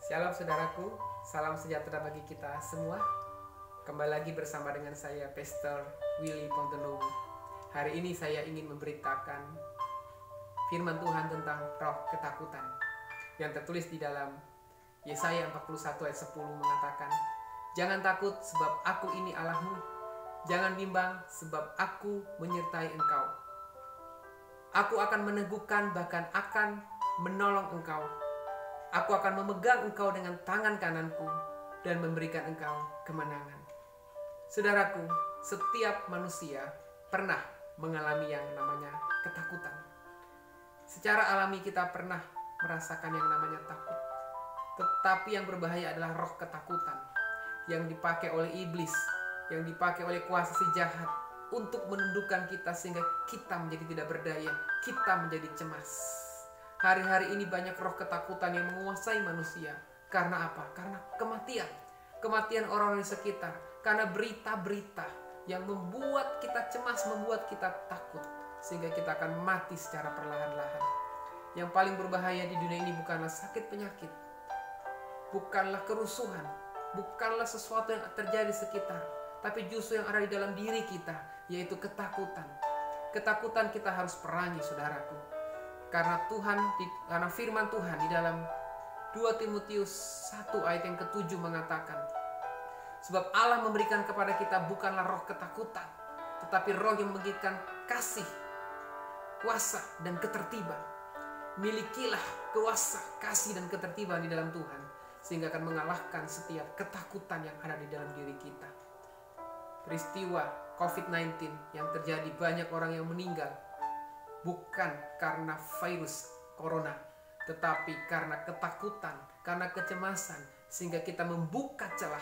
Shalom saudaraku, salam sejahtera bagi kita semua. Kembali lagi bersama dengan saya, Pastor Willy Pontonowo. Hari ini saya ingin memberitakan firman Tuhan tentang roh ketakutan yang tertulis di dalam Yesaya 41 ayat 10 mengatakan, "Jangan takut sebab aku ini Allahmu, jangan bimbang sebab aku menyertai engkau. Aku akan meneguhkan bahkan akan menolong engkau. Aku akan memegang engkau dengan tangan kananku dan memberikan engkau kemenangan." Saudaraku, setiap manusia pernah mengalami yang namanya ketakutan. Secara alami kita pernah merasakan yang namanya takut. Tetapi yang berbahaya adalah roh ketakutan yang dipakai oleh iblis, yang dipakai oleh kuasa si jahat untuk menundukkan kita sehingga kita menjadi tidak berdaya, kita menjadi cemas. Hari-hari ini banyak roh ketakutan yang menguasai manusia. Karena apa? Karena kematian. Kematian orang di sekitar. Karena berita-berita yang membuat kita cemas, membuat kita takut. Sehingga kita akan mati secara perlahan-lahan. Yang paling berbahaya di dunia ini bukanlah sakit penyakit. Bukanlah kerusuhan. Bukanlah sesuatu yang terjadi di sekitar. Tapi justru yang ada di dalam diri kita, yaitu ketakutan. Ketakutan kita harus perangi, saudaraku. Karena firman Tuhan di dalam 2 Timotius 1 ayat yang ke-7 mengatakan, sebab Allah memberikan kepada kita bukanlah roh ketakutan, tetapi roh yang memberikan kasih, kuasa, dan ketertiban. Milikilah kuasa, kasih, dan ketertiban di dalam Tuhan, sehingga akan mengalahkan setiap ketakutan yang ada di dalam diri kita. Peristiwa COVID-19 yang terjadi, banyak orang yang meninggal, bukan karena virus corona, tetapi karena ketakutan, karena kecemasan, sehingga kita membuka celah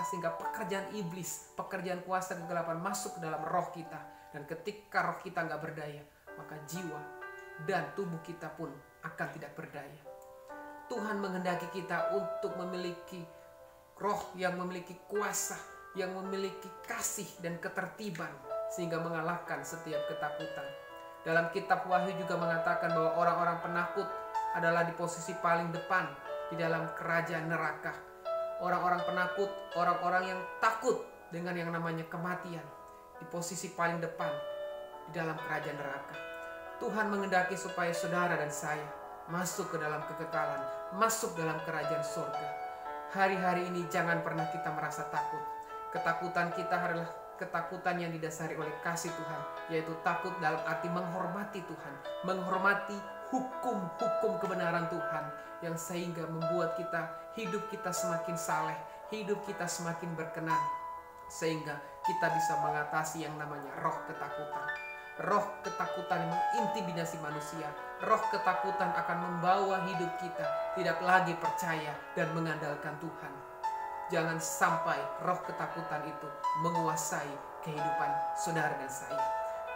sehingga pekerjaan iblis, pekerjaan kuasa kegelapan masuk ke dalam roh kita. Dan ketika roh kita nggak berdaya, maka jiwa dan tubuh kita pun akan tidak berdaya. Tuhan menghendaki kita untuk memiliki roh yang memiliki kuasa, yang memiliki kasih dan ketertiban, sehingga mengalahkan setiap ketakutan. Dalam kitab Wahyu juga mengatakan bahwa orang-orang penakut adalah di posisi paling depan di dalam kerajaan neraka. Orang-orang penakut, orang-orang yang takut dengan yang namanya kematian, di posisi paling depan di dalam kerajaan neraka. Tuhan menghendaki supaya saudara dan saya masuk ke dalam kekekalan, masuk dalam kerajaan surga. Hari-hari ini jangan pernah kita merasa takut. Ketakutan kita adalah ketakutan yang didasari oleh kasih Tuhan, yaitu takut dalam arti menghormati Tuhan, menghormati hukum-hukum kebenaran Tuhan, yang sehingga membuat hidup kita semakin saleh, hidup kita semakin berkenan, sehingga kita bisa mengatasi yang namanya roh ketakutan. Roh ketakutan mengintimidasi manusia. Roh ketakutan akan membawa hidup kita tidak lagi percaya dan mengandalkan Tuhan. Jangan sampai roh ketakutan itu menguasai kehidupan saudara dan saya.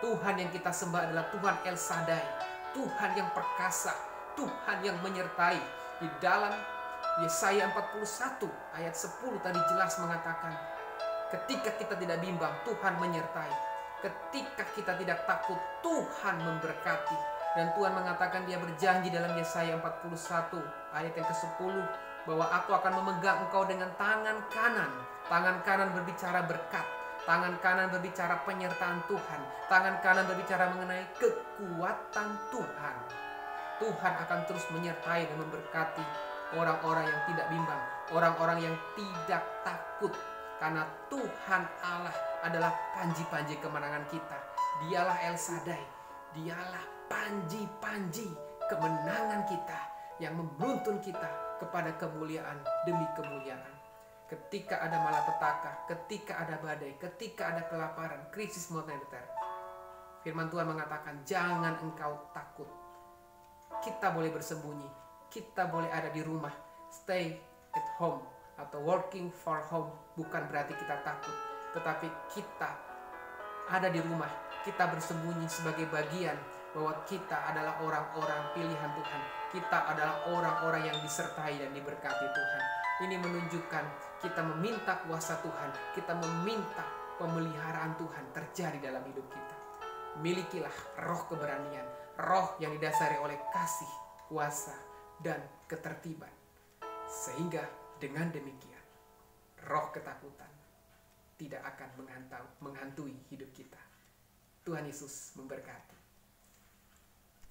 Tuhan yang kita sembah adalah Tuhan El Shaddai, Tuhan yang perkasa, Tuhan yang menyertai. Di dalam Yesaya 41 ayat 10 tadi jelas mengatakan, ketika kita tidak bimbang, Tuhan menyertai. Ketika kita tidak takut, Tuhan memberkati. Dan Tuhan mengatakan, Dia berjanji dalam Yesaya 41 ayat yang ke-10, bahwa aku akan memegang engkau dengan tangan kanan. Tangan kanan berbicara berkat. Tangan kanan berbicara penyertaan Tuhan. Tangan kanan berbicara mengenai kekuatan Tuhan. Tuhan akan terus menyertai dan memberkati orang-orang yang tidak bimbang, orang-orang yang tidak takut. Karena Tuhan Allah adalah panji-panji kemenangan kita. Dialah El Shaddai. Dialah panji-panji kemenangan kita, yang menuntun kita kepada kemuliaan demi kemuliaan. Ketika ada malapetaka, ketika ada badai, ketika ada kelaparan, krisis moneter, firman Tuhan mengatakan, jangan engkau takut. Kita boleh bersembunyi, kita boleh ada di rumah, stay at home atau working for home, bukan berarti kita takut, tetapi kita ada di rumah, kita bersembunyi sebagai bagian bahwa kita adalah orang-orang pilihan Tuhan. Kita adalah orang-orang yang disertai dan diberkati Tuhan. Ini menunjukkan kita meminta kuasa Tuhan, kita meminta pemeliharaan Tuhan terjadi dalam hidup kita. Milikilah roh keberanian, roh yang didasari oleh kasih, kuasa, dan ketertiban. Sehingga dengan demikian, roh ketakutan tidak akan menghantui hidup kita. Tuhan Yesus memberkati.